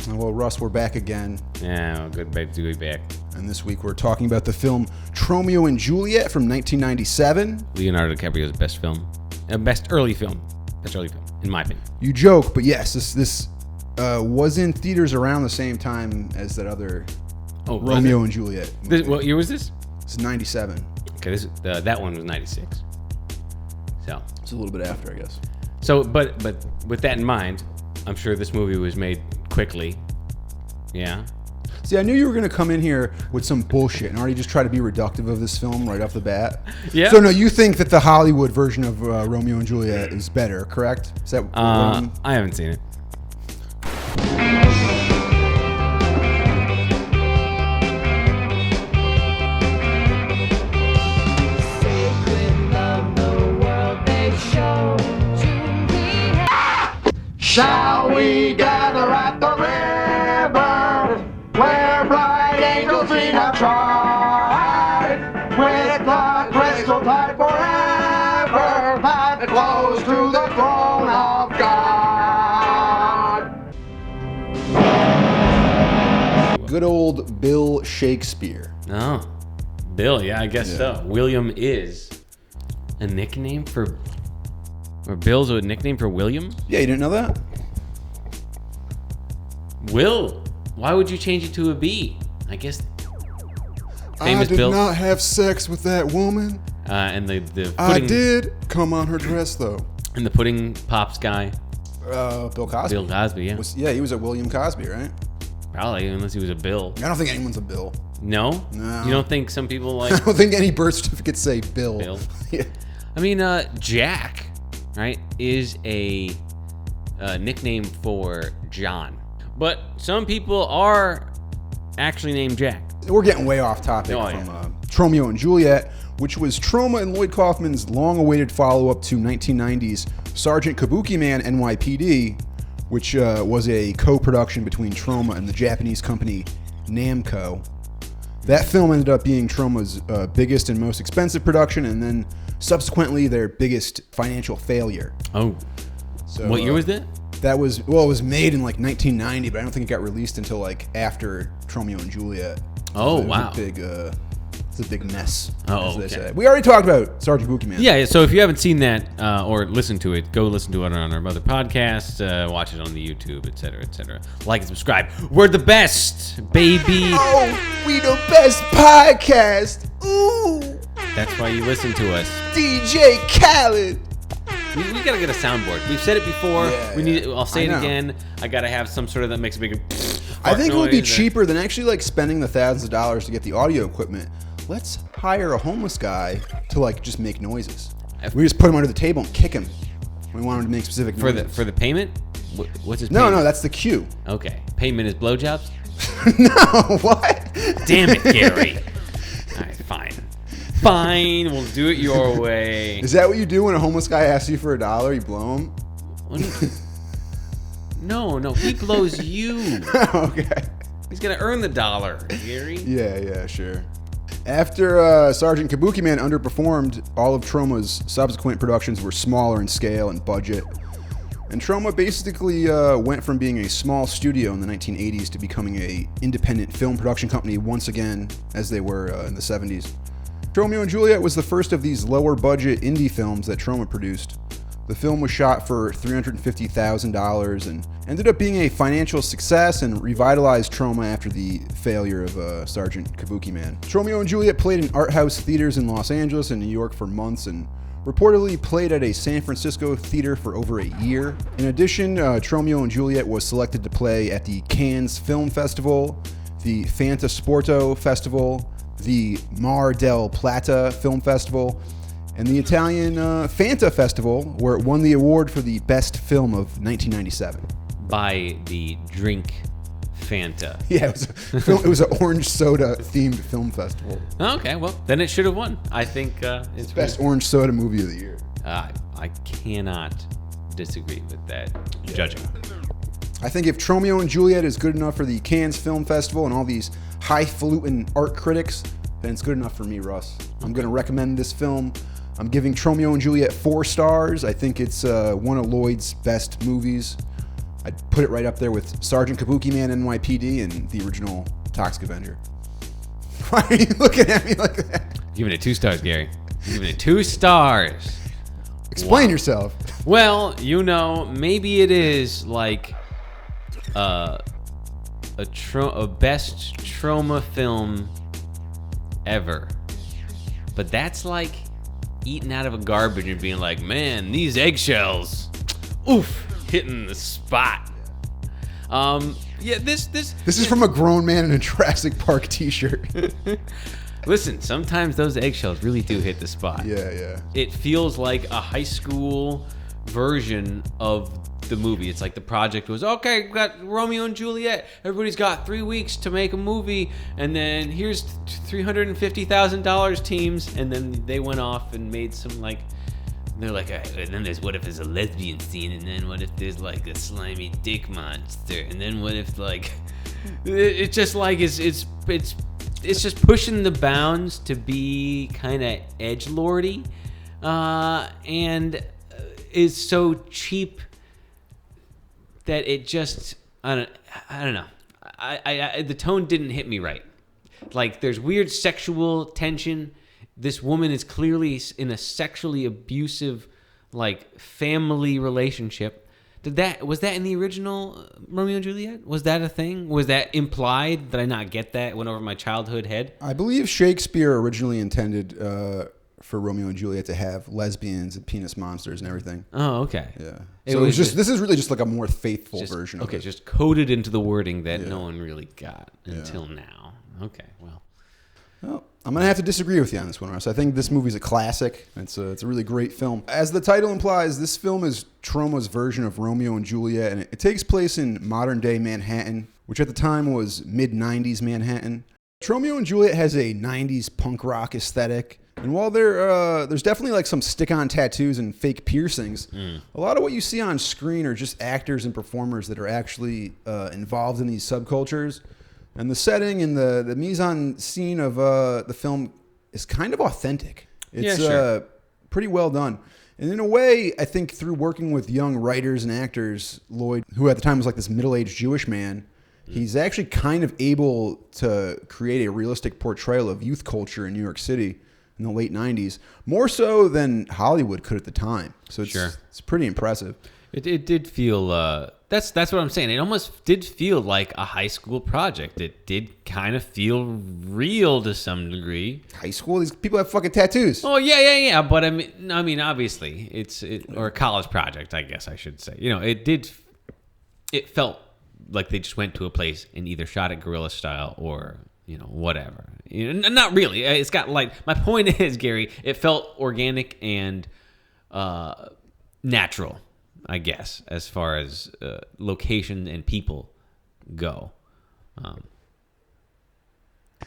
Well, Russ, we're back again. Yeah, well, good to be back. And this week we're talking about the film Tromeo and Juliet from 1997. Leonardo DiCaprio's best early film, in my opinion. You joke, but yes, this was in theaters around the same time as that other Romeo and Juliet movie. What year was this? It's 97. Okay, that one was 96. So it's a little bit after, I guess. So, but with that in mind, I'm sure this movie was made quickly. Yeah. See, I knew you were going to come in here with some bullshit and already just try to be reductive of this film right off the bat. Yeah. So, no, you think that the Hollywood version of Romeo and Juliet is better, correct? Is that I haven't seen it. Shall we gather at the river, where bright angels we have tried, with the crystal tide forever, path close to the throne of God. Good old Bill Shakespeare. Oh, Bill, yeah, I guess so. William is a nickname for... Or Bill's a nickname for William? Yeah, you didn't know that? Will. Why would you change it to a B? I guess. I did not have sex with that woman. And the pudding, I did come on her dress though. And the pudding pops guy. Bill Cosby. Bill Cosby, yeah. He was a William Cosby, right? Probably, unless he was a Bill. I don't think anyone's a Bill. No? No. You don't think some people I like... don't think any birth certificates say Bill. Bill. Yeah. I mean, Jack, right, is a nickname for John. But some people are actually named Jack. We're getting way off topic from Tromeo and Juliet, which was Troma and Lloyd Kaufman's long-awaited follow-up to 1990's Sergeant Kabuki Man NYPD, which was a co-production between Troma and the Japanese company Namco. That film ended up being Troma's biggest and most expensive production, and then subsequently their biggest financial failure. Oh. So, what year was that? That was, it was made in like 1990, but I don't think it got released until like after Tromeo and Juliet. Oh, wow. It's a big mess, as they say. We already talked about Sergeant Kabuki Man. Yeah, so if you haven't seen that or listened to it, go listen to it on our other podcasts, watch it on the YouTube, etc., etc. Like and subscribe. We're the best, baby. Oh, we the best podcast. Ooh. That's why you listen to us. DJ Khaled. We gotta get a soundboard. We've said it before. Yeah, I'll say it again. I gotta have some sort of that makes a big. I think it would be cheaper than actually like spending the thousands of dollars to get the audio equipment. Let's hire a homeless guy to like just make noises. We just put him under the table and kick him. We want him to make specific noises. For the payment. What's his payment? No, that's the cue. Okay, payment is blowjobs. No, what? Damn it, Gary. All right, fine, we'll do it your way. Is that what you do when a homeless guy asks you for $1? You blow him? No, he blows you. Okay. He's gonna earn the $1, Gary. Yeah, sure. After Sergeant Kabuki Man underperformed, all of Troma's subsequent productions were smaller in scale and budget. And Troma basically went from being a small studio in the 1980s to becoming an independent film production company once again, as they were in the 70s. Tromeo and Juliet was the first of these lower-budget indie films that Troma produced. The film was shot for $350,000 and ended up being a financial success and revitalized Troma after the failure of Sergeant Kabuki Man. Tromeo and Juliet played in art house theaters in Los Angeles and New York for months and reportedly played at a San Francisco theater for over a year. In addition, Tromeo and Juliet was selected to play at the Cannes Film Festival, the Fantasporto Festival, the Mar del Plata Film Festival, and the Italian Fanta Festival, where it won the award for the best film of 1997. By the drink Fanta. Yeah, it was an orange soda themed film festival. Okay, well, then it should have won. I think it's best orange soda movie of the year. I cannot disagree with that judging. I think if Tromeo and Juliet is good enough for the Cannes Film Festival and all these highfalutin art critics, then it's good enough for me, Russ. I'm going to recommend this film. I'm giving Tromeo and Juliet 4 stars. I think it's one of Lloyd's best movies. I'd put it right up there with Sergeant Kabuki Man NYPD and the original Toxic Avenger. Why are you looking at me like that? Giving it 2 stars, Gary. Giving it 2 stars. Explain yourself. Well, maybe it is like a best Troma film ever. But that's like eating out of a garbage and being like, man, these eggshells, oof, hitting the spot. Yeah, this is from a grown man in a Jurassic Park t-shirt. Listen, sometimes those eggshells really do hit the spot. Yeah. It feels like a high school version of the movie. It's like the project was, okay, we've got Romeo and Juliet. Everybody's got 3 weeks to make a movie, and then here's $350,000 teams, and then they went off and made some like. They're like, and then there's what if there's a lesbian scene, and then what if there's like a slimy dick monster, and then what if like, it's just like it's just pushing the bounds to be kind of edgelordy, and is so cheap that it just I don't know. I the tone didn't hit me right. Like there's weird sexual tension. This woman is clearly in a sexually abusive, like, family relationship. Was that in the original Romeo and Juliet? Was that a thing? Was that implied? Did I not get that? It went over my childhood head? I believe Shakespeare originally intended for Romeo and Juliet to have lesbians and penis monsters and everything. Oh, okay. Yeah. So it was just this is really just like a more faithful version of it. Okay, just coded into the wording that no one really got until now. Okay, well, I'm going to have to disagree with you on this one, Russ. I think this movie's a classic. It's a really great film. As the title implies, this film is Troma's version of Romeo and Juliet, and it takes place in modern-day Manhattan, which at the time was mid-'90s Manhattan. Tromeo and Juliet has a 90s punk rock aesthetic, and while there's definitely like some stick-on tattoos and fake piercings, a lot of what you see on screen are just actors and performers that are actually involved in these subcultures. And the setting and the mise-en-scene of the film is kind of authentic. It's pretty well done. And in a way, I think through working with young writers and actors, Lloyd, who at the time was like this middle-aged Jewish man, he's actually kind of able to create a realistic portrayal of youth culture in New York City in the late 90s, more so than Hollywood could at the time. So it's pretty impressive. It did feel... That's what I'm saying. It almost did feel like a high school project. It did kind of feel real to some degree. High school? These people have fucking tattoos. Oh yeah. But I mean, obviously, or a college project, I guess I should say. It felt like they just went to a place and either shot it guerrilla style or whatever. Not really. It's got like my point is, Gary. It felt organic and natural, I guess, as far as location and people go.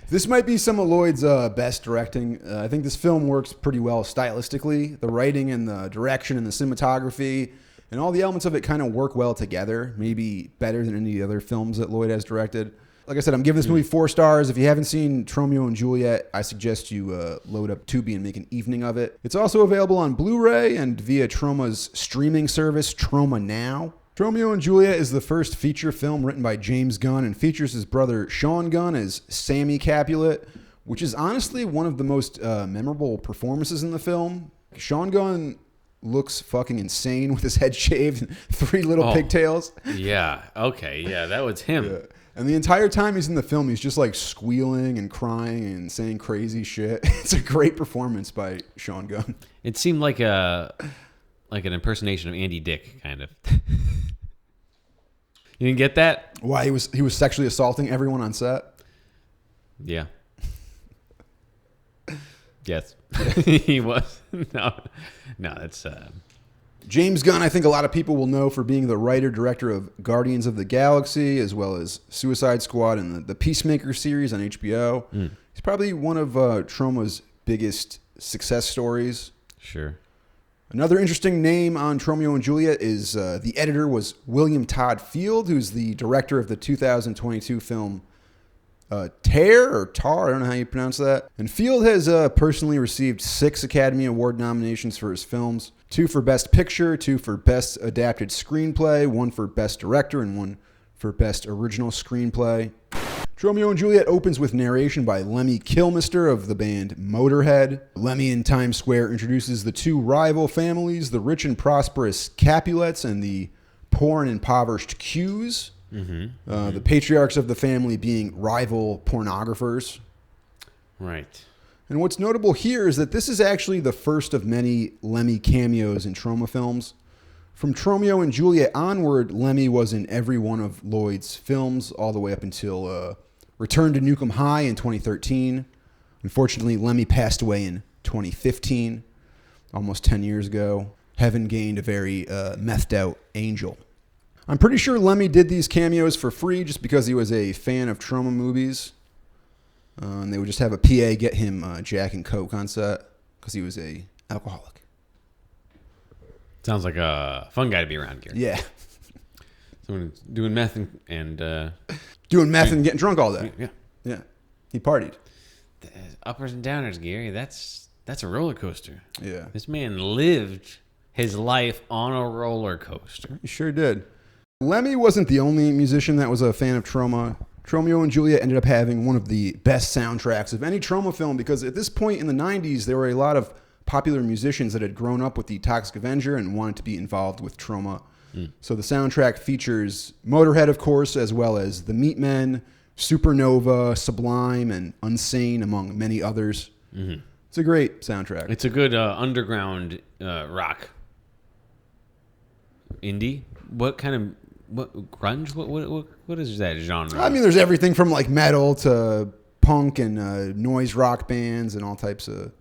This might be some of Lloyd's best directing. I think this film works pretty well stylistically. The writing and the direction and the cinematography and all the elements of it kind of work well together, maybe better than any of the other films that Lloyd has directed. Like I said, I'm giving this movie 4 stars. If you haven't seen Tromeo and Juliet, I suggest you load up Tubi and make an evening of it. It's also available on Blu-ray and via Troma's streaming service, Troma Now. Tromeo and Juliet is the first feature film written by James Gunn and features his brother Sean Gunn as Sammy Capulet, which is honestly one of the most memorable performances in the film. Sean Gunn looks fucking insane with his head shaved and 3 little pigtails. Yeah, okay, yeah, that was him. Yeah. And the entire time he's in the film, he's just like squealing and crying and saying crazy shit. It's a great performance by Sean Gunn. It seemed like an impersonation of Andy Dick, kind of. You didn't get that? Why he was sexually assaulting everyone on set? Yeah. Yes, he was. No, that's. James Gunn, I think a lot of people will know for being the writer-director of Guardians of the Galaxy, as well as Suicide Squad and the Peacemaker series on HBO. He's probably one of Troma's biggest success stories. Sure. Another interesting name on Tromeo and Juliet is the editor was William Todd Field, who's the director of the 2022 film Tare or Tar, I don't know how you pronounce that. And Field has personally received 6 Academy Award nominations for his films. 2 for Best Picture, 2 for Best Adapted Screenplay, 1 for Best Director, and 1 for Best Original Screenplay. Tromeo and Juliet opens with narration by Lemmy Kilmister of the band Motorhead. Lemmy in Times Square introduces the 2 rival families, the rich and prosperous Capulets and the poor and impoverished Qs. The patriarchs of the family being rival pornographers. Right. And what's notable here is that this is actually the first of many Lemmy cameos in Troma films. From Tromeo and Juliet onward, Lemmy was in every one of Lloyd's films all the way up until Return to Nukem High in 2013. Unfortunately, Lemmy passed away in 2015, almost 10 years ago. Heaven gained a very methed out angel. I'm pretty sure Lemmy did these cameos for free just because he was a fan of Troma movies. And they would just have a PA get him Jack and Coke on set because he was a alcoholic. Sounds like a fun guy to be around, Gary. Yeah. Someone doing meth and doing meth and getting drunk all day. Yeah. Yeah. He partied. The uppers and downers, Gary. That's a roller coaster. Yeah. This man lived his life on a roller coaster. He sure did. Lemmy wasn't the only musician that was a fan of Troma. Tromeo and Juliet ended up having one of the best soundtracks of any Troma film because at this point in the 90s, there were a lot of popular musicians that had grown up with the Toxic Avenger and wanted to be involved with Troma. So the soundtrack features Motorhead, of course, as well as The Meatmen, Supernova, Sublime, and Unsane, among many others. It's a great soundtrack. It's a good underground rock. Indie? What kind of... What grunge? What is that genre? I mean, there's everything from like metal to punk and noise rock bands and all types of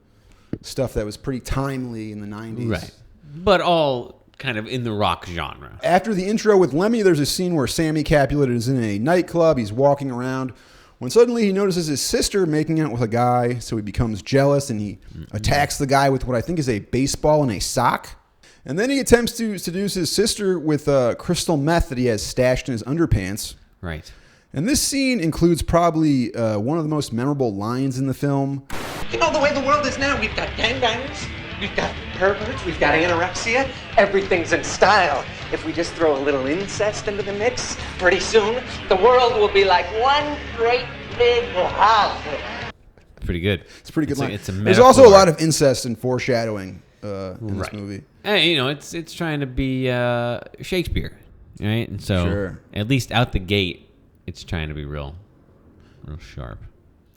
stuff that was pretty timely in the 90s. Right. But all kind of in the rock genre. After the intro with Lemmy, there's a scene where Sammy Capulet is in a nightclub. He's walking around when suddenly he notices his sister making out with a guy, so he becomes jealous and he attacks the guy with what I think is a baseball and a sock. And then he attempts to seduce his sister with crystal meth that he has stashed in his underpants. Right. And this scene includes probably one of the most memorable lines in the film. You know, the way the world is now, we've got gangbangers, we've got perverts, we've got anorexia. Everything's in style. If we just throw a little incest into the mix, pretty soon the world will be like one great big house. Pretty good. It's a pretty good line. It's a There's also a lot of incest and foreshadowing in this movie. Hey, you know, it's trying to be Shakespeare, right? And so at least out the gate, it's trying to be real sharp.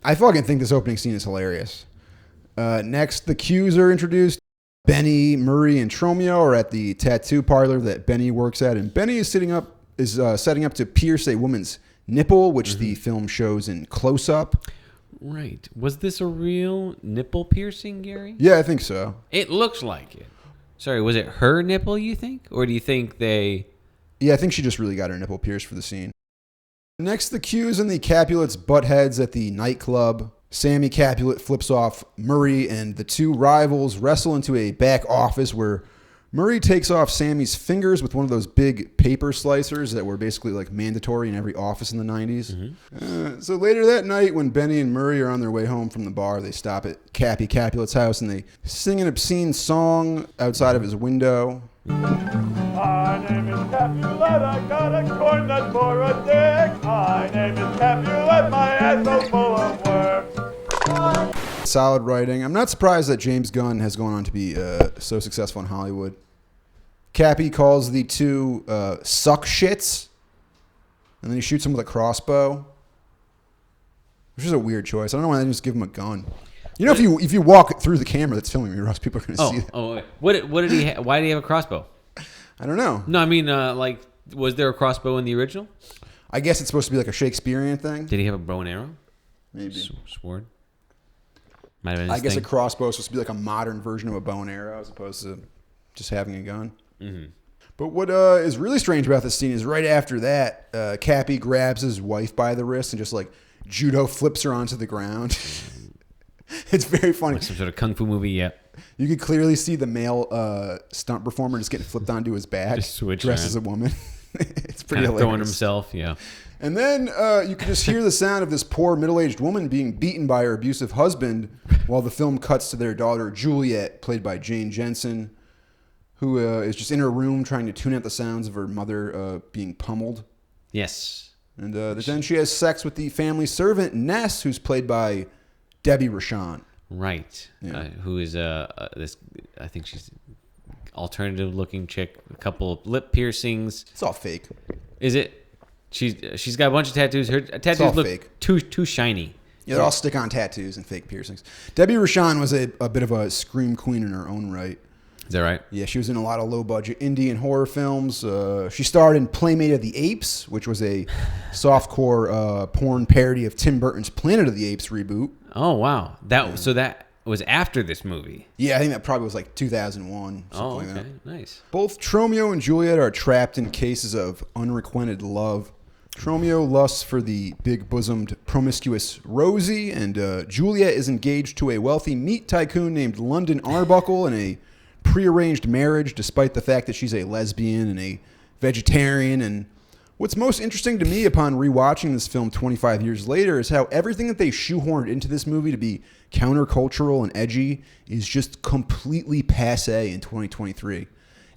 I fucking think this opening scene is hilarious. Next, the Qs are introduced. Benny, Murray, and Tromeo are at the tattoo parlor that Benny works at, and Benny is setting up to pierce a woman's nipple, which the film shows in close-up. Right. Was this a real nipple piercing, Gary? Yeah, I think so. It looks like it. Sorry, was it her nipple, you think? Or do you think they... Yeah, I think she just really got her nipple pierced for the scene. Next, the Qs and the Capulets butt heads at the nightclub. Sammy Capulet flips off Murray, and the two rivals wrestle into a back office where Murray takes off Sammy's fingers with one of those big paper slicers that were basically like mandatory in every office in the 90s. So later that night, when Benny and Murray are on their way home from the bar, they stop at Cappy Capulet's house and they sing an obscene song outside of his window. My name is Capulet, I got a corn nut for a dick. My name is Capulet, my ass so full of worms. Solid writing. I'm not surprised that James Gunn has gone on to be so successful in Hollywood. Cappy calls the two suck shits, and then he shoots him with a crossbow, which is a weird choice. I don't know why they didn't just give him a gun. You know, if you walk through the camera that's filming me, Russ, people are going to see that. Oh, wait. What did he? Why did he have a crossbow? I don't know. No, I mean, like, was there a crossbow in the original? I guess it's supposed to be like a Shakespearean thing. Did he have a bow and arrow? Maybe. Sword? Might have been his I guess thing. a crossbow is supposed to be like a modern version of a bow and arrow as opposed to just having a gun. But what is really strange about this scene is right after that, Cappy grabs his wife by the wrist and just like judo flips her onto the ground. It's very funny. Like some sort of kung fu movie, yeah. You could clearly see the male stunt performer just getting flipped onto his back, Just switch dressed around. as a woman. It's pretty Kind of hilarious. throwing himself, yeah. And then you can just hear the sound of this poor middle-aged woman being beaten by her abusive husband while the film cuts to their daughter, Juliet, played by Jane Jensen, who is just in her room trying to tune out the sounds of her mother being pummeled. Yes. And then she has sex with the family servant, Ness, who's played by Debbie Rochon. Right. Yeah. Who is this? I think she's alternative-looking chick. A couple of lip piercings. It's all fake. Is it? She's got a bunch of tattoos. Her tattoos all look fake. too shiny. Yeah, they're all stick-on tattoos and fake piercings. Debbie Rochon was a bit of a scream queen in her own right. Is that right? Yeah, she was in a lot of low-budget indie and horror films. She starred in Playmate of the Apes, which was a softcore porn parody of Tim Burton's Planet of the Apes reboot. Oh wow! So that was after this movie. Yeah, I think that probably was like 2001. Oh, Like okay, that. nice. Both Tromeo and Juliet are trapped in cases of unrequited love. Tromeo lusts for the big-bosomed, promiscuous Rosie, and Juliet is engaged to a wealthy meat tycoon named London Arbuckle in a prearranged marriage, despite the fact that she's a lesbian and a vegetarian. And what's most interesting to me upon rewatching this film 25 years later is how everything that they shoehorned into this movie to be countercultural and edgy is just completely passé in 2023.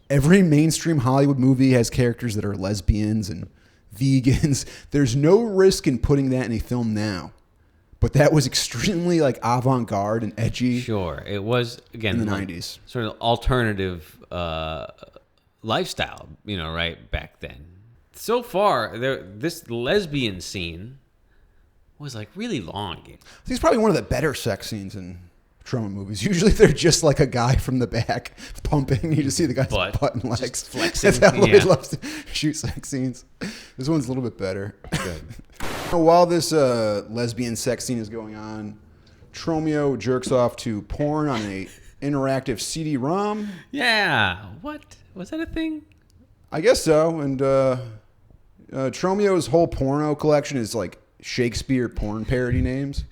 Every mainstream Hollywood movie has characters that are lesbians and vegans. There's no risk in putting that in a film now. But that was extremely like avant-garde and edgy. Sure, it was again in the like, 90s. sort of alternative lifestyle, right back then. So far, this lesbian scene was like really long. I think it's probably one of the better sex scenes in Troma movies. Usually they're just like a guy from the back pumping. You just see the guy's butt and legs. Just flexing. That's how Lloyd Yeah. loves to shoot sex scenes. This one's a little bit better. Good. While this lesbian sex scene is going on, Tromeo jerks off to porn on a interactive CD-ROM. Yeah. What? Was that a thing? I guess so. And Tromeo's whole porno collection is like Shakespeare porn parody names.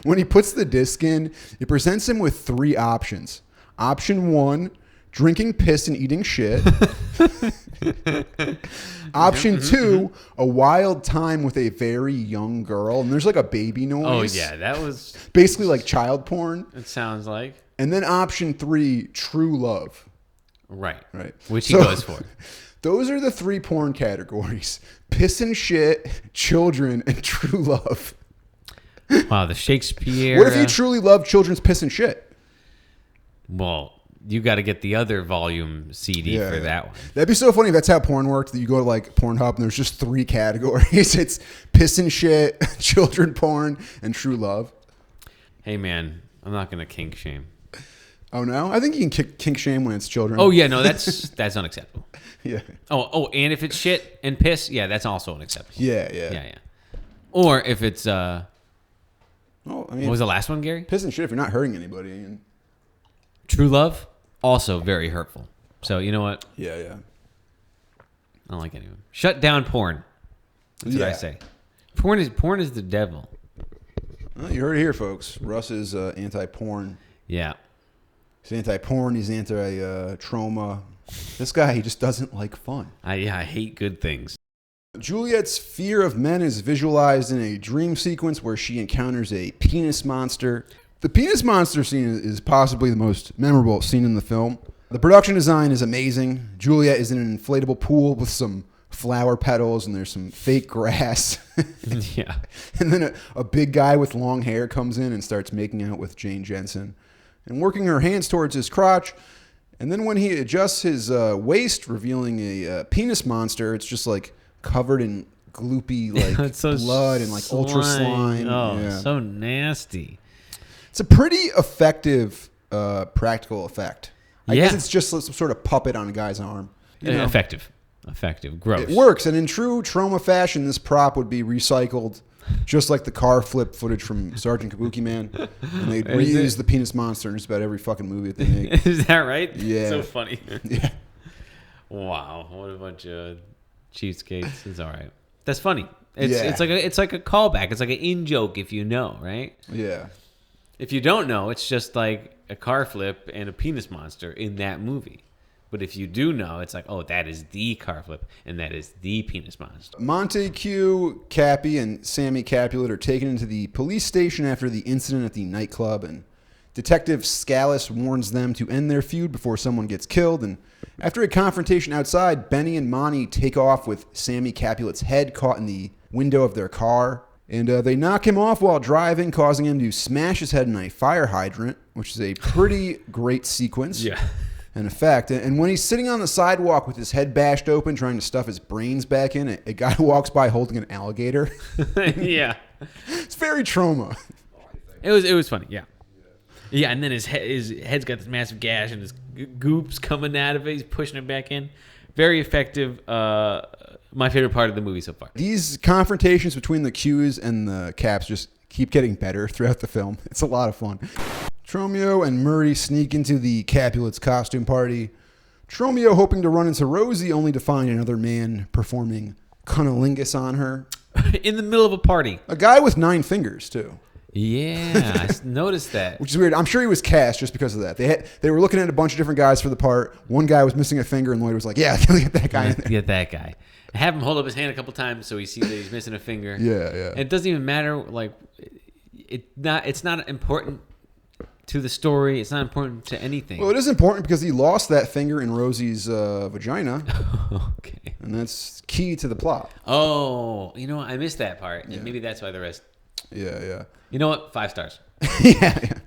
when he puts the disc in, it presents him with three options. Option 1, drinking piss and eating shit. Option 2, a wild time with a very young girl. And there's like a baby noise. Oh, yeah. That was... Basically like child porn. It sounds like... And then option 3, true love. Right. Right. Which he goes for. Those are the three porn categories. Piss and shit, children, and true love. Wow, the Shakespeare... What if you truly love children's piss and shit? Well, you got to get the other volume CD for that one. That'd be so funny if that's how porn worked, that you go to like Pornhub and there's just three categories. It's piss and shit, children porn, and true love. Hey, man, I'm not going to kink shame. Oh, no? I think you can kink shame when it's children. Oh, yeah, no, that's unacceptable. Yeah. Oh, and if it's shit and piss, yeah, that's also unacceptable. Yeah. Or if it's... Oh, I mean, what was the last one, Gary? piss and shit if you're not hurting anybody. And... True love, also very hurtful. So, you know what? Yeah. I don't like any of them. Shut down porn. That's what I say. Porn is the devil. Well, you heard it here, folks. Russ is anti-porn. Yeah. He's anti-porn. He's anti-trauma. This guy, he just doesn't like fun. I hate good things. Juliet's fear of men is visualized in a dream sequence where she encounters a penis monster. The penis monster scene is possibly the most memorable scene in the film. The production design is amazing. Juliet is in an inflatable pool with some flower petals and there's some fake grass. Yeah. And then a big guy with long hair comes in and starts making out with Jane Jensen and working her hands towards his crotch. And then when he adjusts his waist, revealing a penis monster, it's just like covered in gloopy like so blood and like ultra slime. Oh, Yeah. so nasty. It's a pretty effective practical effect. I guess it's just some sort of puppet on a guy's arm. You know? Effective. Gross. It works, and in true Troma fashion, this prop would be recycled, just like the car flip footage from Sergeant Kabuki Man. And they'd reuse the penis monster in just about every fucking movie that they make. Is that right? Yeah. So funny. Yeah. Wow, what a bunch of cheapskates. It's all right. That's funny. It's Yeah. it's like a callback. It's like an in joke if you know, right? Yeah. If you don't know, it's just like a car flip and a penis monster in that movie. But if you do know, it's like, oh, that is the car flip, and that is the penis monster. Montague, Cappy, and Sammy Capulet are taken into the police station after the incident at the nightclub, and Detective Scalise warns them to end their feud before someone gets killed. And after a confrontation outside, Benny and Monty take off with Sammy Capulet's head caught in the window of their car. And they knock him off while driving, causing him to smash his head in a fire hydrant, which is a pretty great sequence. Yeah. An effect. And when he's sitting on the sidewalk with his head bashed open, trying to stuff his brains back in, a guy walks by holding an alligator. Yeah. It's very Troma. It was funny, yeah. Yeah, and then his head's got this massive gash and his goop's coming out of it. He's pushing it back in. Very effective. My favorite part of the movie so far. These confrontations between the Qs and the Caps just keep getting better throughout the film. It's a lot of fun. Tromeo and Murray sneak into the Capulet's costume party. Tromeo hoping to run into Rosie, only to find another man performing cunnilingus on her. In the middle of a party. A guy with 9 fingers, too. Yeah, I noticed that. Which is weird. I'm sure he was cast just because of that. They were looking at a bunch of different guys for the part. One guy was missing a finger, and Lloyd was like, yeah, get that guy in there. Get that guy. Have him hold up his hand a couple times so he sees that he's missing a finger. Yeah. And it doesn't even matter. Like, it's not important to the story. It's not important to anything. Well, it is important because he lost that finger in Rosie's vagina. Okay. And that's key to the plot. Oh, you know what? I missed that part. And maybe that's why the rest. Yeah. You know what? 5 stars. yeah.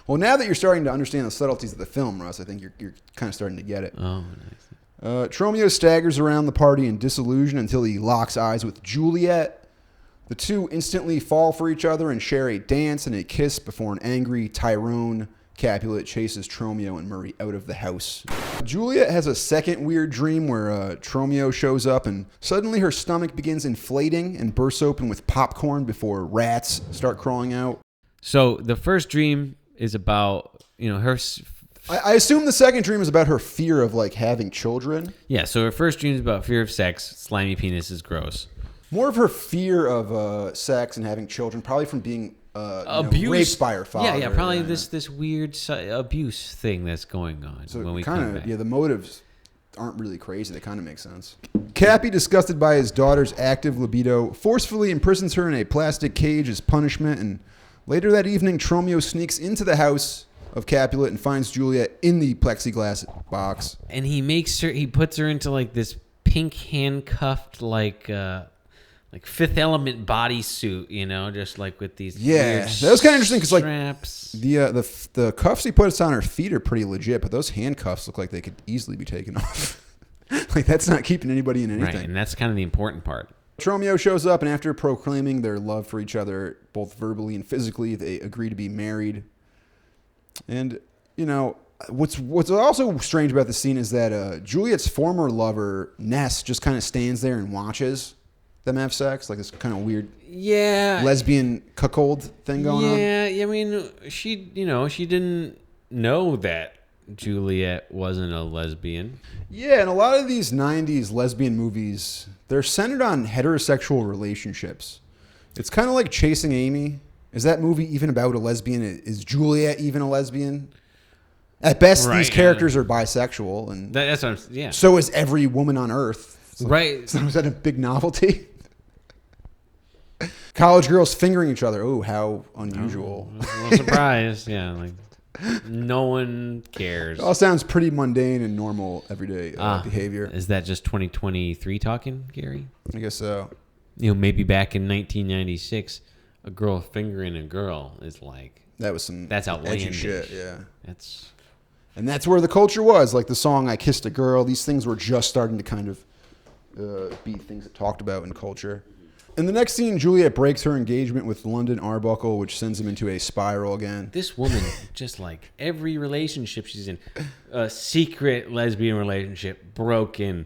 Well, now that you're starting to understand the subtleties of the film, Russ, I think you're kind of starting to get it. Oh, nice. Tromeo staggers around the party in disillusion until he locks eyes with Juliet. The two instantly fall for each other and share a dance and a kiss before an angry Tyrone Capulet chases Tromeo and Murray out of the house. Juliet has a second weird dream where Tromeo shows up and suddenly her stomach begins inflating and bursts open with popcorn before rats start crawling out. So the first dream is about, her... I assume the second dream is about her fear of like having children. Yeah, so her first dream is about fear of sex. Slimy penis is gross. More of her fear of sex and having children, probably from being abuse. Raped by her father. Yeah, probably this weird abuse thing that's going on so when we come back. Yeah, the motives aren't really crazy. They kind of make sense. Cappy, disgusted by his daughter's active libido, forcefully imprisons her in a plastic cage as punishment. And later that evening, Tromeo sneaks into the house of Capulet and finds Juliet in the plexiglass box. And he puts her into like this pink handcuffed like Fifth Element bodysuit, just like with these weird that was kind of interesting because like straps. The cuffs he puts on her feet are pretty legit, but those handcuffs look like they could easily be taken off. Like that's not keeping anybody in anything. Right, and that's kind of the important part. Tromeo shows up, and after proclaiming their love for each other, both verbally and physically, they agree to be married. And what's also strange about the scene is that Juliet's former lover Ness just kind of stands there and watches them have sex, like this kind of weird, lesbian cuckold thing going on. Yeah, I mean, she didn't know that Juliet wasn't a lesbian. Yeah, and a lot of these '90s lesbian movies, they're centered on heterosexual relationships. It's kind of like Chasing Amy. Is that movie even about a lesbian? Is Juliet even a lesbian? At best, these characters are bisexual, and that's what I'm. So is every woman on Earth. Right. So is that a big novelty? College girls fingering each other. Oh, how unusual. A little surprise. Yeah, like no one cares. It all sounds pretty mundane and normal everyday behavior. Is that just 2023 talking, Gary? I guess so. Maybe back in 1996, a girl fingering a girl is like... That's outlandish. Shit, yeah. And that's where the culture was. Like the song I Kissed a Girl, these things were just starting to kind of be things that talked about in culture. In the next scene, Juliet breaks her engagement with London Arbuckle, which sends him into a spiral again. This woman, just like every relationship she's in, a secret lesbian relationship, broken,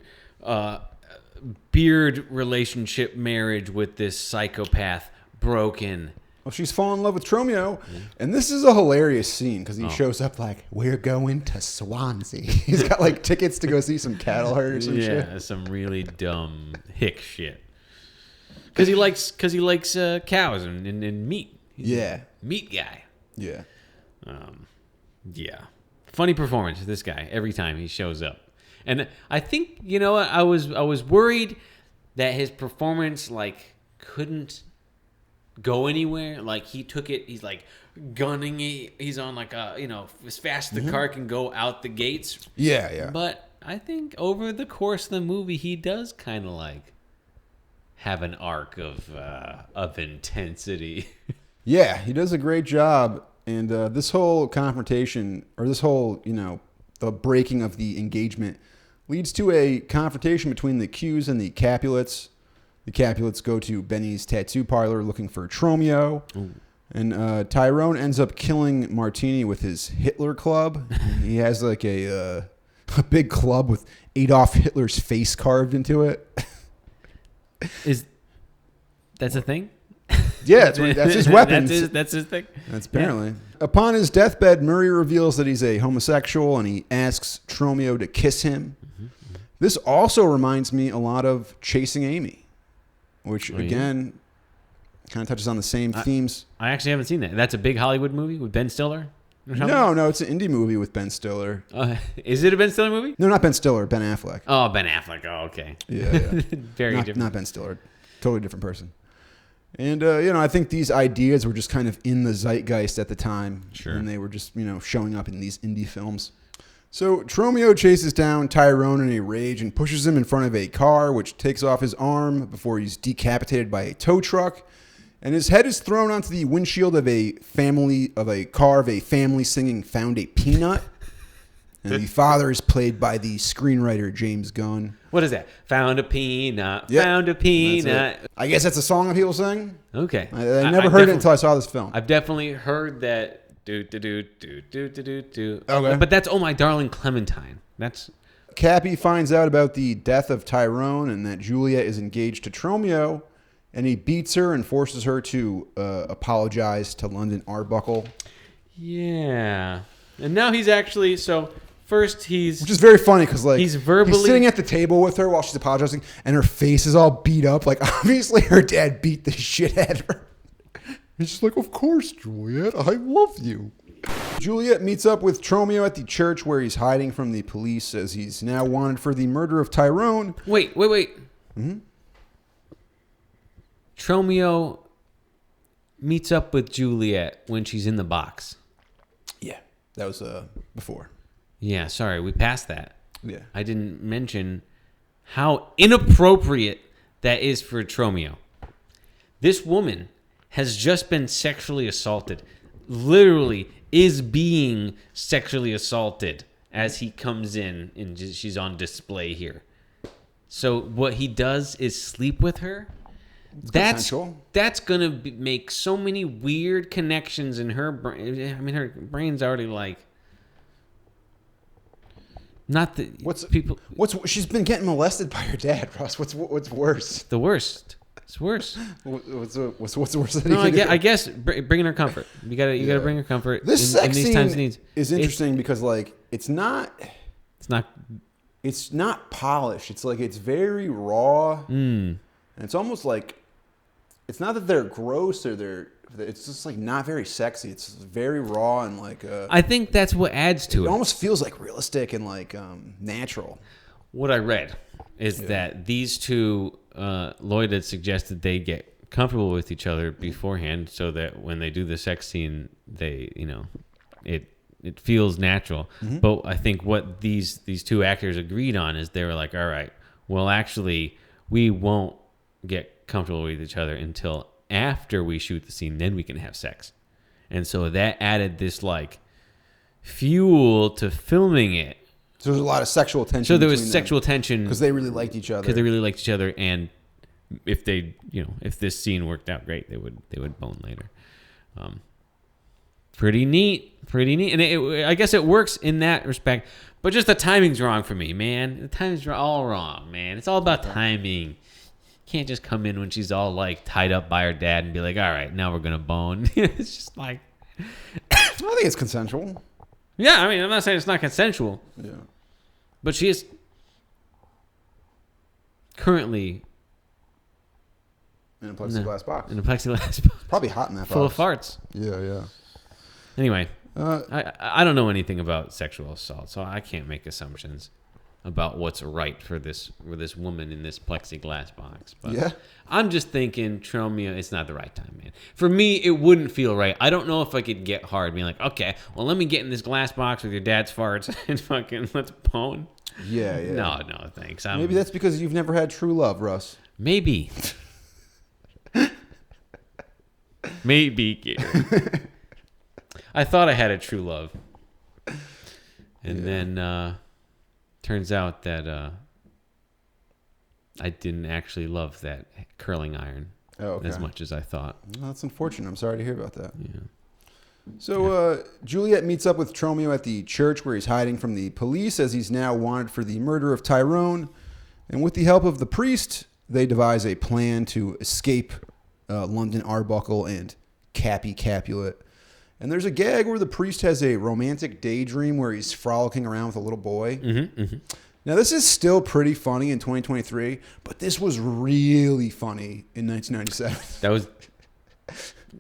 beard relationship marriage with this psychopath, broken. Well, she's fallen in love with Tromeo, and this is a hilarious scene because he shows up like, we're going to Swansea. He's got like tickets to go see some cattle herd or some shit. Yeah, some really dumb hick shit. Because he likes cows and meat. He's a meat guy. Yeah. Yeah. Funny performance, this guy, every time he shows up. And I think, you know what, I was worried that his performance like couldn't go anywhere. Like he took it, he's like gunning it. He's on like a, as fast as the car can go out the gates. Yeah. But I think over the course of the movie, he does kind of like have an arc of intensity. Yeah, he does a great job. And this whole confrontation, or this whole, the breaking of the engagement, leads to a confrontation between the Qs and the Capulets. The Capulets go to Benny's tattoo parlor looking for Tromeo. Ooh. And Tyrone ends up killing Martini with his Hitler club. He has like a big club with Adolf Hitler's face carved into it. That's a thing? Yeah, that's his weapon. That's his thing? That's apparently. Yeah. Upon his deathbed, Murray reveals that he's a homosexual and he asks Tromeo to kiss him. Mm-hmm. This also reminds me a lot of Chasing Amy, which, again, kind of touches on the same themes. I actually haven't seen that. That's a big Hollywood movie with Ben Stiller? No, it's an indie movie with Ben Stiller. Is it a Ben Stiller movie? No, not Ben Stiller, Ben Affleck. Oh, Ben Affleck. Oh, okay. Yeah. Very different. Not Ben Stiller. Totally different person. And, I think these ideas were just kind of in the zeitgeist at the time. Sure. And they were just, showing up in these indie films. So Tromeo chases down Tyrone in a rage and pushes him in front of a car, which takes off his arm before he's decapitated by a tow truck. And his head is thrown onto the windshield of a car of a family singing "Found a Peanut." And the father is played by the screenwriter James Gunn. What is that? Found a peanut. Yep. Found a peanut. I guess that's a song that people sing. Okay. I never heard it until I saw this film. I've definitely heard that. Do do do do do do do. Okay. But that's "Oh My Darling Clementine." That's. Cappy finds out about the death of Tyrone and that Juliet is engaged to Tromeo, and he beats her and forces her to apologize to London Arbuckle. Yeah. And now he's actually First, which is very funny because he's verbally sitting at the table with her while she's apologizing, and her face is all beat up. Like obviously her dad beat the shit out of her. He's just like, "Of course, Juliet, I love you." Juliet meets up with Tromeo at the church where he's hiding from the police as he's now wanted for the murder of Tyrone. Wait. Mm-hmm. Tromeo meets up with Juliet when she's in the box. Yeah, that was before. Yeah, sorry, we passed that. Yeah. I didn't mention how inappropriate that is for Tromeo. This woman has just been sexually assaulted. Literally is being sexually assaulted as he comes in and she's on display here. So what he does is sleep with her. That's going to make so many weird connections in her brain. I mean, her brain's already like... Not the people. She's been getting molested by her dad, Russ. What's worse? The worst. It's worse. What's worse? No, I guess bringing her comfort. You gotta bring her comfort. This sex scene is interesting because it's not polished. It's like it's very raw, and it's almost like it's not that they're gross or it's just like not very sexy. It's very raw and like. I think that's what adds to it. It almost feels like realistic and like natural. What I read is that these two, Lloyd had suggested they get comfortable with each other beforehand, so that when they do the sex scene, they it feels natural. Mm-hmm. But I think what these two actors agreed on is they were like, all right, well actually we won't get comfortable with each other until after we shoot the scene, then we can have sex. And so that added this like fuel to filming it. So there's a lot of sexual tension. So there was sexual tension because they really liked each other. And if they, if this scene worked out great, they would bone later. Pretty neat, and I guess it works in that respect. But just the timing's wrong for me, man. The timing's all wrong, man. It's all about timing. Can't just come in when she's all like tied up by her dad and be like, all right, now we're gonna bone. It's just like I think it's consensual. Yeah, I mean, I'm not saying it's not consensual. Yeah. But she is currently in a plexiglass box. In a plexiglass box. Probably hot in that box. Full of farts. Yeah. Anyway, I don't know anything about sexual assault, so I can't make assumptions. about what's right for this woman in this plexiglass box. But Yeah. I'm just thinking, Tromeo, it's not the right time, man. For me, it wouldn't feel right. I don't know if I could get hard, being like, okay, well, let me get in this glass box with your dad's farts and fucking let's pone. Yeah, yeah. No, thanks. Maybe that's because you've never had true love, Russ. Maybe. Maybe, Gator. I thought I had a true love. And then turns out that I didn't actually love that curling iron as much as I thought. Well, that's unfortunate. I'm sorry to hear about that. Yeah. So Juliet meets up with Tromeo at the church where he's hiding from the police, as he's now wanted for the murder of Tyrone. And with the help of the priest, they devise a plan to escape London Arbuckle and Cappy Capulet. And there's a gag where the priest has a romantic daydream where he's frolicking around with a little boy. Now, this is still pretty funny in 2023, but this was really funny in 1997. That was...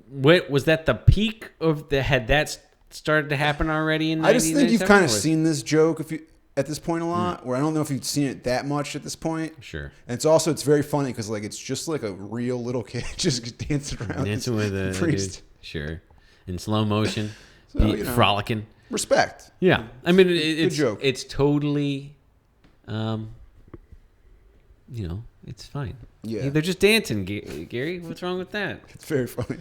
Wait, was that the peak of the... Had that started to happen already in 1997? I just think you've kind of seen this joke at this point a lot, where I don't know if you've seen it that much at this point. Sure. And it's very funny because like it's just like a real little kid just dancing around. Dancing with a priest. dude. Sure. In slow motion. So, frolicking. Respect. Yeah. I mean, it's joke. It's totally... it's fine. Yeah. They're just dancing, Gary. What's wrong with that? It's very funny.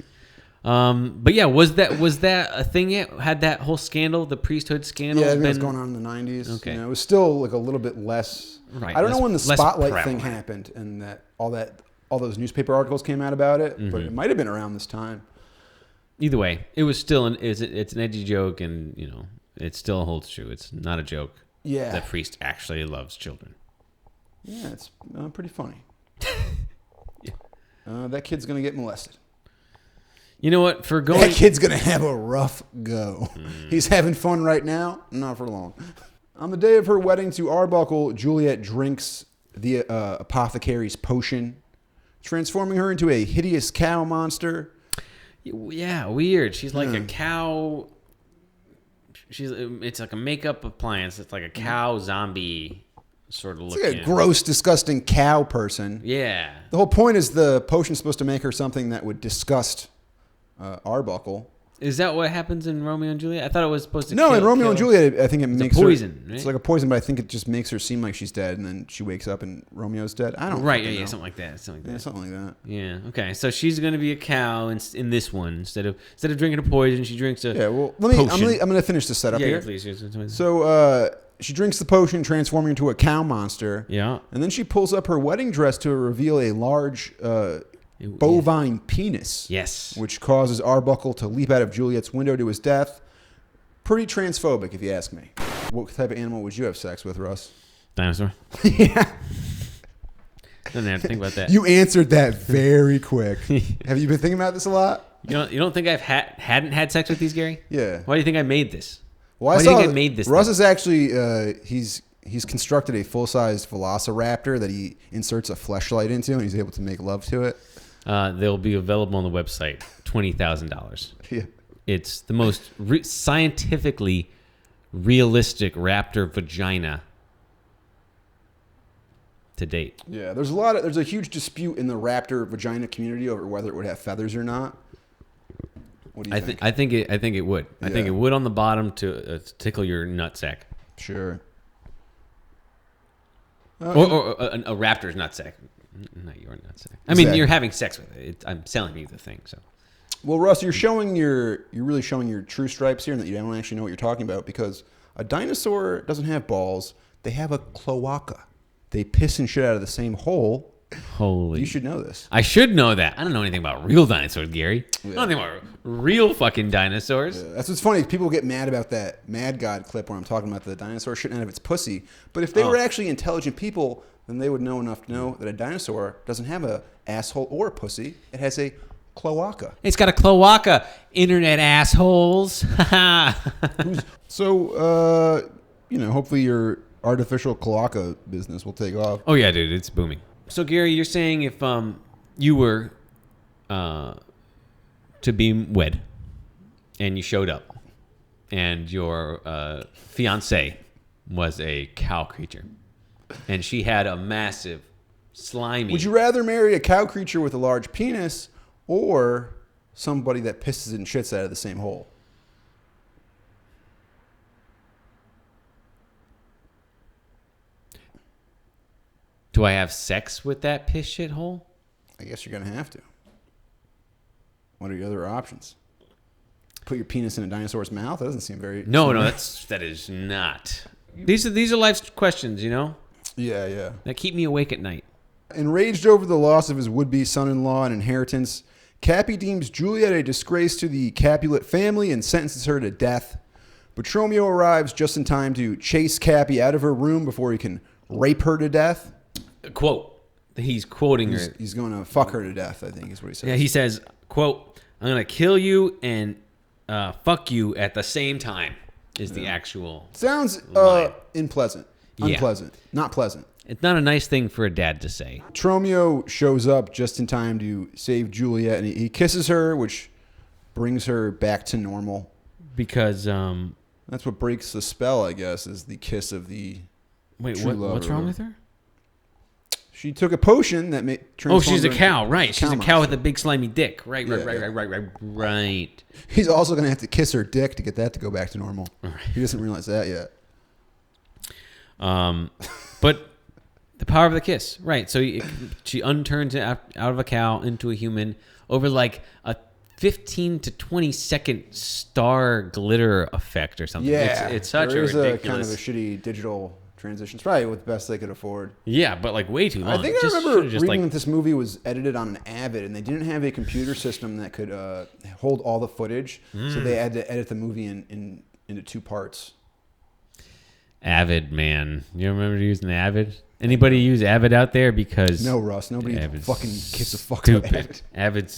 But yeah, was that a thing yet? Had that whole scandal, the priesthood scandal? Yeah, I think it was going on in the 90s. Okay. It was still like a little bit less. Right. I don't know when the less Spotlight prevalent. thing happened and all those newspaper articles came out about it, but it might have been around this time. Either way, it was still it's an edgy joke, and it still holds true. It's not a joke. Yeah. The priest actually loves children. Yeah, it's pretty funny. That kid's gonna get molested. You know what? That kid's gonna have a rough go. He's having fun right now, not for long. On the day of her wedding to Arbuckle, Juliet drinks the apothecary's potion, transforming her into a hideous cow monster. Yeah, weird. She's like a cow. It's like a makeup appliance. It's like a cow zombie sort of looking. It's like a gross, disgusting cow person. Yeah. The whole point is the potion's supposed to make her something that would disgust Arbuckle. Is that what happens in Romeo and Juliet? I thought it was supposed to No, in Romeo and Juliet, I think it makes a poison, her... right? It's like a poison, but I think it just makes her seem like she's dead, and then she wakes up and Romeo's dead. I don't Right, fucking know. something like that. Yeah, Something something like that. Yeah, okay. So she's going to be a cow in this one. Instead of drinking a poison, she drinks a Yeah, well, I'm potion. going to finish the setup here. Yeah, please. So she drinks the potion, transforming into a cow monster. Yeah. And then she pulls up her wedding dress to reveal a large bovine penis. Yes. Which causes Arbuckle to leap out of Juliet's window to his death. Pretty transphobic, if you ask me. What type of animal would you have sex with, Russ? Dinosaur. Yeah. Doesn't have to think about that. You answered that very quick. Have you been thinking about this a lot? You don't think I've hadn't had sex with these, Gary? Yeah. Why do you think I made this? Well, Why do you think I made this? Russ is actually he's constructed a full-sized velociraptor that he inserts a fleshlight into, and he's able to make love to it. They'll be available on the website. $20,000. Yeah. It's the most scientifically realistic raptor vagina to date. Yeah, there's a huge dispute in the raptor vagina community over whether it would have feathers or not. What do you think? I think it would. I think Yeah. it would on the bottom to tickle your nutsack. Sure. Or a raptor's nutsack. Not your nutsack. I mean, Exactly. you're having sex with it. I'm selling you the thing. So. Well, Russ, you're really showing your true stripes here, and that you don't actually know what you're talking about, because a dinosaur doesn't have balls; they have a cloaca. They piss and shit out of the same hole. Holy! You should know this. I should know that. I don't know anything about real dinosaurs, Gary. Yeah. I don't know anything about real fucking dinosaurs. Yeah, that's what's funny. People get mad about that Mad God clip where I'm talking about the dinosaur shitting out of its pussy. But if they were actually intelligent people, then they would know enough to know that a dinosaur doesn't have a asshole or a pussy. It has a cloaca. It's got a cloaca. Internet assholes. So, hopefully your artificial cloaca business will take off. Oh yeah, dude, it's booming. So Gary, you're saying if you were to be wed and you showed up and your fiance was a cow creature, and she had a massive, slimy. Would you rather marry a cow creature with a large penis or somebody that pisses and shits out of the same hole? Do I have sex with that piss shit hole? I guess you're going to have to. What are your other options? Put your penis in a dinosaur's mouth? That doesn't seem very... No, that is not. These are life's questions, you know? Yeah. That keep me awake at night. Enraged over the loss of his would-be son-in-law and inheritance, Cappy deems Juliet a disgrace to the Capulet family and sentences her to death. But Tromeo arrives just in time to chase Cappy out of her room before he can rape her to death. Quote. He's quoting her. He's going to fuck her to death, I think is what he says. Yeah, he says, quote, I'm going to kill you and fuck you at the same time is the actual Sounds line. unpleasant. Yeah. Unpleasant. Not pleasant. It's not a nice thing for a dad to say. Tromeo shows up just in time to save Juliet, and he kisses her, which brings her back to normal. Because, That's what breaks the spell, I guess, is the kiss of the true lover. what's wrong with her? She took a potion that Oh, she's a cow, right. She's a cow monster. with a big slimy dick. Right. He's also going to have to kiss her dick to get that to go back to normal. He doesn't realize that yet. But the power of the kiss, right. So she unturns it out of a cow into a human over like a 15 to 20 second star glitter effect or something. Yeah. It's such there a is ridiculous... a kind of a shitty digital transition. It's probably what the best they could afford. Yeah, but like way too long. I think I remember reading that this movie was edited on an Avid, and they didn't have a computer system that could hold all the footage, so they had to edit the movie into 2 parts. Avid, man. You remember using Avid? Anybody use Avid out there? Because No, Russ. Nobody Avid's fucking gives a fuck about stupid. Avid.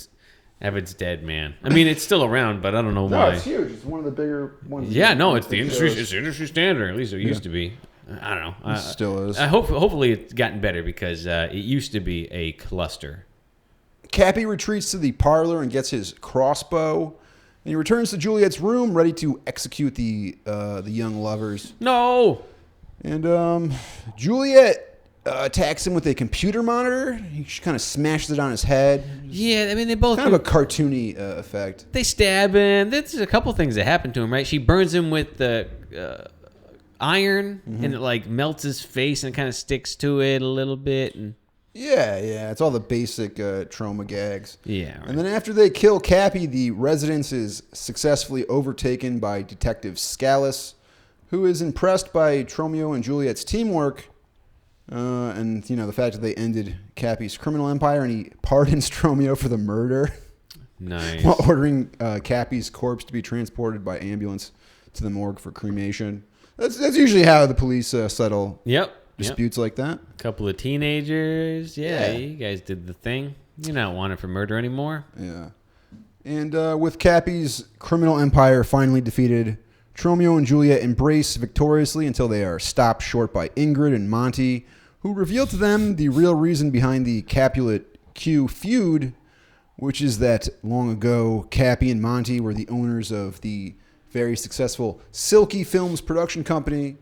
Avid's dead, man. I mean, it's still around, but I don't know No, why. it's huge. It's one of the bigger ones. Yeah, no, it's the industry. It's the industry standard. At least it used to be. I don't know. It still is. Hopefully, it's gotten better because it used to be a cluster. Cappy retreats to the parlor and gets his crossbow. And he returns to Juliet's room, ready to execute the young lovers. No. And Juliet attacks him with a computer monitor. He kind of smashes it on his head. Yeah, I mean, they both Kind of a cartoony effect. They stab him. There's a couple things that happen to him, right? She burns him with the iron, and it like melts his face and kind of sticks to it a little bit. And Yeah, it's all the basic trauma gags. yeah, right. And then after they kill Cappy, the residence is successfully overtaken by Detective Scallis, who is impressed by Tromeo and Juliet's teamwork, and the fact that they ended Cappy's criminal empire, and he pardons Tromeo for the murder. Nice. While ordering Cappy's corpse to be transported by ambulance to the morgue for cremation. That's usually how the police settle disputes like that. A couple of teenagers. Yeah, Yeah. you guys did the thing. You're not wanted for murder anymore. Yeah. And with Cappy's criminal empire finally defeated, Tromeo and Juliet embrace victoriously until they are stopped short by Ingrid and Monty, who reveal to them the real reason behind the Capulet-Q feud, which is that long ago, Cappy and Monty were the owners of the very successful Silky Films production company,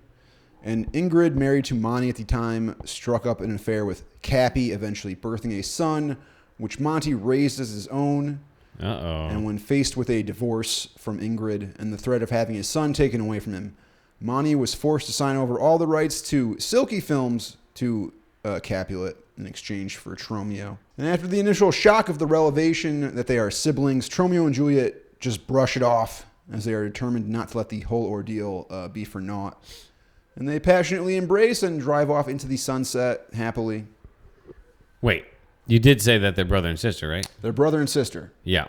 and Ingrid, married to Monty at the time, struck up an affair with Cappy, eventually birthing a son, which Monty raised as his own. Uh-oh. And when faced with a divorce from Ingrid and the threat of having his son taken away from him, Monty was forced to sign over all the rights to Silky Films to Capulet in exchange for Tromeo. And after the initial shock of the revelation that they are siblings, Tromeo and Juliet just brush it off as they are determined not to let the whole ordeal be for naught. And they passionately embrace and drive off into the sunset happily. Wait, you did say that they're brother and sister, right? They're brother and sister, Yeah.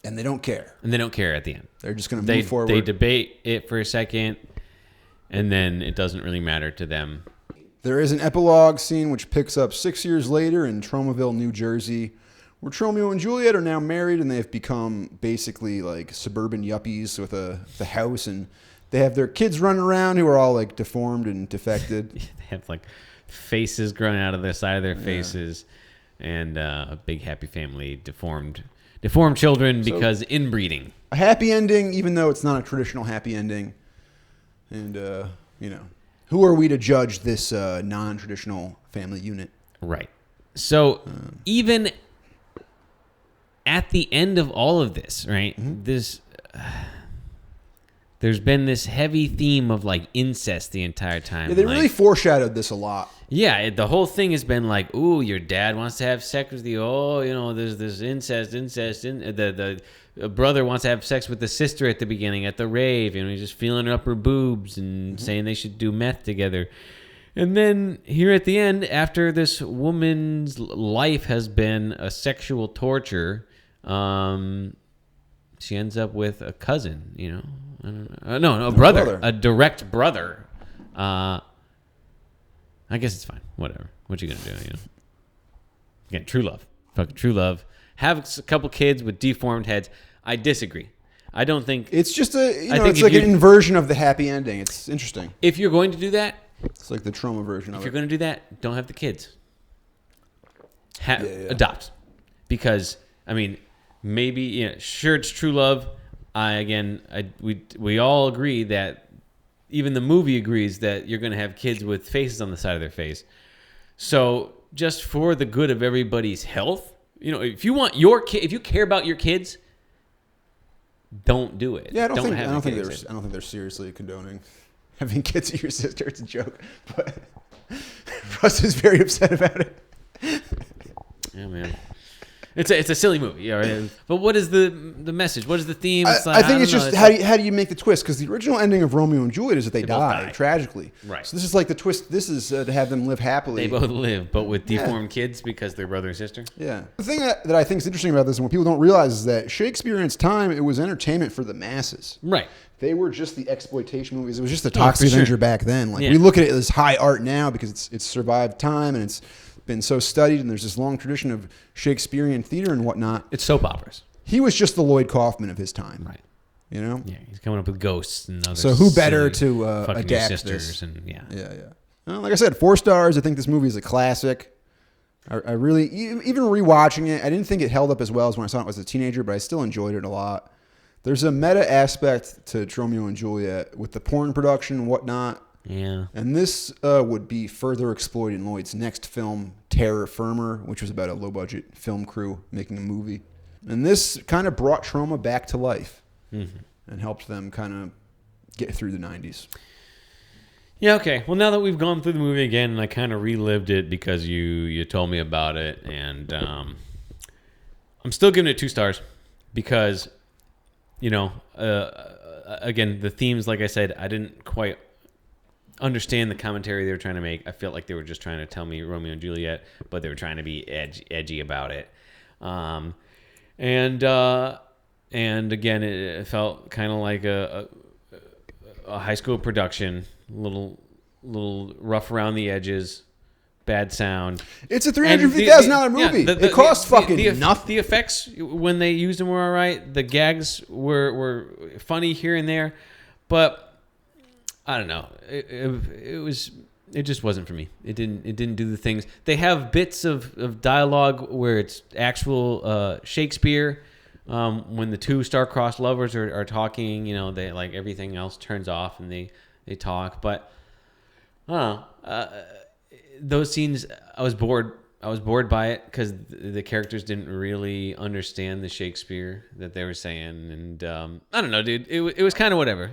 and they don't care. And they don't care at the end. They're just going to move forward. They debate it for a second, and then it doesn't really matter to them. There is an epilogue scene which picks up 6 years later in Tromaville, New Jersey, where Tromeo and Juliet are now married, and they've become basically like suburban yuppies with the house, and they have their kids running around who are all like deformed and defected. They have like faces growing out of the side of their faces, and a big happy family, deformed children because inbreeding. A happy ending, even though it's not a traditional happy ending, and Who are we to judge this non-traditional family unit? Right. So even at the end of all of this, right? This there's been this heavy theme of like incest the entire time. Yeah, they like, really foreshadowed this a lot. Yeah, the whole thing has been like, ooh, your dad wants to have sex with you. Oh, there's this incest. The brother wants to have sex with the sister at the beginning at the rave. He's just feeling up her boobs and saying they should do meth together. And then here at the end, after this woman's life has been a sexual torture, she ends up with a cousin, a brother, a direct brother. I guess it's fine. Whatever. What you gonna do? Again, true love. Fucking true love. Have a couple kids with deformed heads. I disagree. I don't think it's just it's like an inversion of the happy ending. It's interesting. If you're going to do that, it's like the trauma version of it. If you're going to do that, don't have the kids. Adopt. Because maybe sure it's true love. We all agree that even the movie agrees that you're going to have kids with faces on the side of their face. So just for the good of everybody's health, if you want your kid, if you care about your kids, don't do it. Yeah, I don't think they're seriously condoning having kids with your sister. It's a joke, but Russ is very upset about it. Yeah, man. It's a silly movie, right? But what is the message? What is the theme? I think it's just how do you make the twist? Because the original ending of Romeo and Juliet is that they die tragically. Right. So this is like the twist. This is to have them live happily. They both live, but with deformed kids because they're brother and sister. Yeah. The thing that I think is interesting about this and what people don't realize is that Shakespeare in its time, it was entertainment for the masses. Right. They were just the exploitation movies. It was just the Toxic Avenger back then. Like we look at it as high art now because it's survived time and it's been so studied, and there's this long tradition of Shakespearean theater and whatnot. It's soap operas. He was just the Lloyd Kaufman of his time, right? Yeah, he's coming up with ghosts and other. So who better to adapt this? And yeah. Well, like I said, 4 stars. I think this movie is a classic. I really, even rewatching it, I didn't think it held up as well as when I saw it as a teenager, but I still enjoyed it a lot. There's a meta aspect to Tromeo and Juliet with the porn production and whatnot. Yeah. And this would be further exploited in Lloyd's next film, Terror Firmer, which was about a low-budget film crew making a movie. And this kind of brought Troma back to life and helped them kind of get through the 90s. Yeah, okay. Well, now that we've gone through the movie again, and I kind of relived it because you told me about it, and I'm still giving it 2 stars because, again, the themes, like I said, I didn't quite understand the commentary they were trying to make. I felt like they were just trying to tell me Romeo and Juliet, but they were trying to be edgy about it. And again, it felt kind of like a high school production, little rough around the edges, bad sound. It's a $350,000 movie. It costs fucking nothing. The effects when they used them were all right. The gags were funny here and there, but I don't know. It just wasn't for me. It didn't do the things. They have bits of dialogue where it's actual Shakespeare. When the 2 star-crossed lovers are talking, they like everything else turns off and they talk. But I don't know. Those scenes, I was bored. I was bored by it because the characters didn't really understand the Shakespeare that they were saying, and I don't know, dude. It was kind of whatever.